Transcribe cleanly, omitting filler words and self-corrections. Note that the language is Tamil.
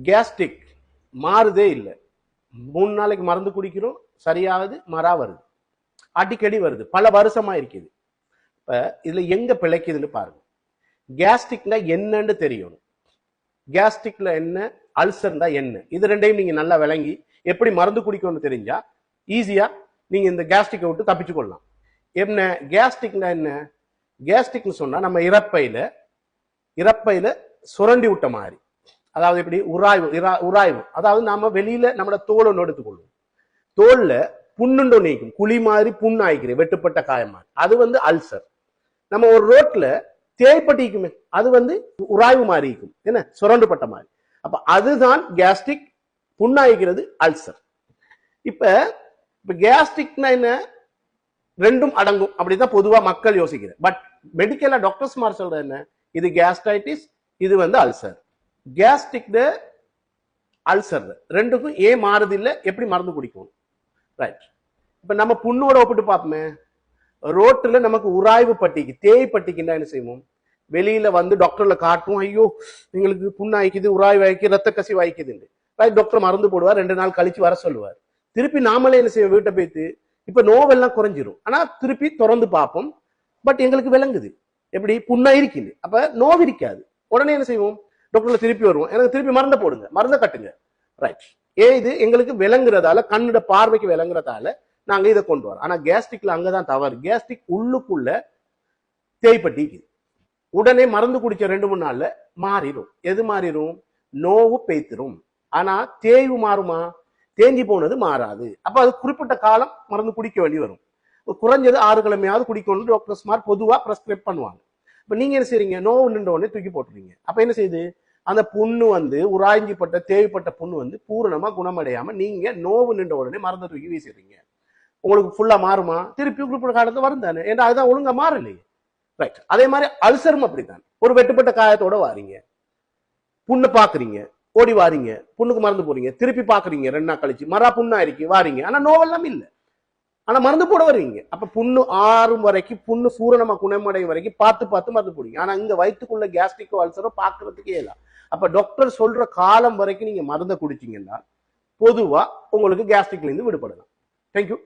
கேஸ்ட்ரிக் மாறுதே இல்லை. 3 நாளைக்கு மருந்து குடிக்கிறோம், சரியாகுது, மறா வருது, அடிக்கடி வருது, பல வருஷமா இருக்குது. இப்ப இதுல எங்க பிழைக்குதுன்னு பாருங்க. கேஸ்ட்ரிக்னா என்னன்னு தெரியணும். கேஸ்ட்ரிக்ல என்ன, அல்சர்னா என்ன, இது ரெண்டையும் நீங்க நல்லா விளங்கி எப்படி மருந்து குடிக்கணும்னு தெரிஞ்சா ஈஸியா நீங்க இந்த கேஸ்ட்ரிக்கை விட்டு தப்பிச்சு கொள்ளலாம். என்ன கேஸ்ட்ரிக்னா என்ன? கேஸ்ட்ரிக்னு சொன்னா நம்ம இறப்பையில சுரண்டி விட்ட மாதிரி, அதாவது எப்படி உராய்வு, அதாவது நாம வெளியில நம்மளோட தோலை எடுத்துக்கொள்ளும், தோல்ல புண்ணுண்டோ நீக்கும், குழி மாதிரி புண்ணு ஆயிக்கிறேன், வெட்டுப்பட்ட காயமா, அது அல்சர். நம்ம ஒரு ரோட்ல தேய்ப்பட்டிக்குமே, அது உராய்வு மாதிரி இருக்கும், என்ன சுரண்டுப்பட்ட மாதிரி. அப்ப அதுதான் கேஸ்ட்ரிக், புண்ணாய்க்கிறது அல்சர். இப்ப கேஸ்ட்ரிக்னா என்ன, ரெண்டும் அடங்கும் அப்படிதான் பொதுவா மக்கள் யோசிக்கிறேன். பட் மெடிக்கலா டாக்டர்ஸ் மாதிரி சொல்ற என்ன, இது கேஸ்ட்ரைட்டிஸ், இது அல்சர். கேஸ்ட்ரிக் அல்சர் ரெண்டுக்கும் ஏன் மாறுது இல்ல, எப்படி மருந்து குடிக்கணும், ரைட். இப்ப நம்ம புண்ணோட ஒப்பிட்டு பார்ப்போமே. ரோட்டுல நமக்கு உராய்வு பட்டிக்கு, தேய் பட்டிக்குன்னா என்ன செய்வோம், வெளியில டாக்டர்ல காட்டும், ஐயோ எங்களுக்கு புண்ணாய்க்குது, உராய்வு ஆயிக்கு, ரத்த கசி வாய்க்குது, ரைட். டாக்டர் மருந்து போடுவார், 2 நாள் கழிச்சு வர சொல்லுவார். திருப்பி நாமளே என்ன செய்வோம், வீட்டை போய்த்து இப்ப நோவெல்லாம் குறைஞ்சிரும், ஆனா திருப்பி திறந்து பார்ப்போம், பட் எங்களுக்கு விளங்குது எப்படி புண்ணா இருக்குது, அப்ப நோவு இருக்காது. உடனே என்ன செய்வோம், டாக்டர்ல திருப்பி வருவோம், எனக்கு திருப்பி மருந்த போடுங்க, மருந்த கட்டுங்க, ரைட். இது எங்களுக்கு விளங்குறதால, கண்ணோட பார்வைக்கு விளங்குறதால நாங்க இதை கொண்டு வரோம். ஆனா கேஸ்ட்ரிக்ல அங்கதான் தவறு. கேஸ்ட்ரிக் உள்ளுக்குள்ள தேய்ப்பட்டிக்கு உடனே மருந்து குடிச்ச 2-3 நாள்ல மாறிடும். எது மாறிடும், நோவு பேய்த்திரும். ஆனா தேய்வு மாறுமா, தேஞ்சி போனது மாறாது. அப்ப அது குறிப்பிட்ட காலம் மருந்து குடிக்க வேண்டி வரும். குறைஞ்சது 6 கிழமையாவது குடிக்கணும்னு டாக்டர்ஸ் மாதிரி பொதுவா பிரெஸ்கிரைப் பண்ணுவாங்க. இப்ப நீங்க என்ன செய்றீங்க, நோவு நின்ற உடனே தூக்கி போட்டுறீங்க. அப்ப என்ன செய்யுது, அந்த புண்ணு உராய்ஞ்சிப்பட்ட தேவைப்பட்ட புண்ணு பூரணமா குணமடையாம நீங்க நோவு நின்ற உடனே மருந்தை தூக்கி வீசிடுறீங்க. உங்களுக்கு ஃபுல்லா மாறுமா, திருப்பி குறிப்பிட்ட காலத்துல வரும் தானே, ஏன்னா அதுதான் ஒழுங்கா மாறலையே, ரைட். அதே மாதிரி அல்சரும் அப்படித்தான். ஒரு வெட்டுப்பட்ட காயத்தோட வாரீங்க, புண்ணு பாக்குறீங்க, ஓடி வாரீங்க, புண்ணுக்கு மருந்து போறீங்க, திருப்பி பாக்குறீங்க 2 நாள் கழிச்சு மரா புண்ணா இருக்கு, வாரீங்க, ஆனா நோவெல்லாம் இல்ல, ஆனா மருந்து போட வருவீங்க. அப்ப புண்ணு ஆறும் வரைக்கும், புண்ணு பூரணமா குணமடையும் வரைக்கும் பார்த்து மருந்து போடுங்க. ஆனா இங்க வயிற்றுக்குள்ள கேஸ்ட்ரிக்கோ அல்சரோ பாக்குறதுக்கே இல்ல. அப்ப டாக்டர் சொல்ற காலம் வரைக்கும் நீங்க மருந்தை குடிச்சீங்கன்னா பொதுவா உங்களுக்கு கேஸ்ட்ரிக்ல இருந்து விடுபடலாம். தேங்க்யூ.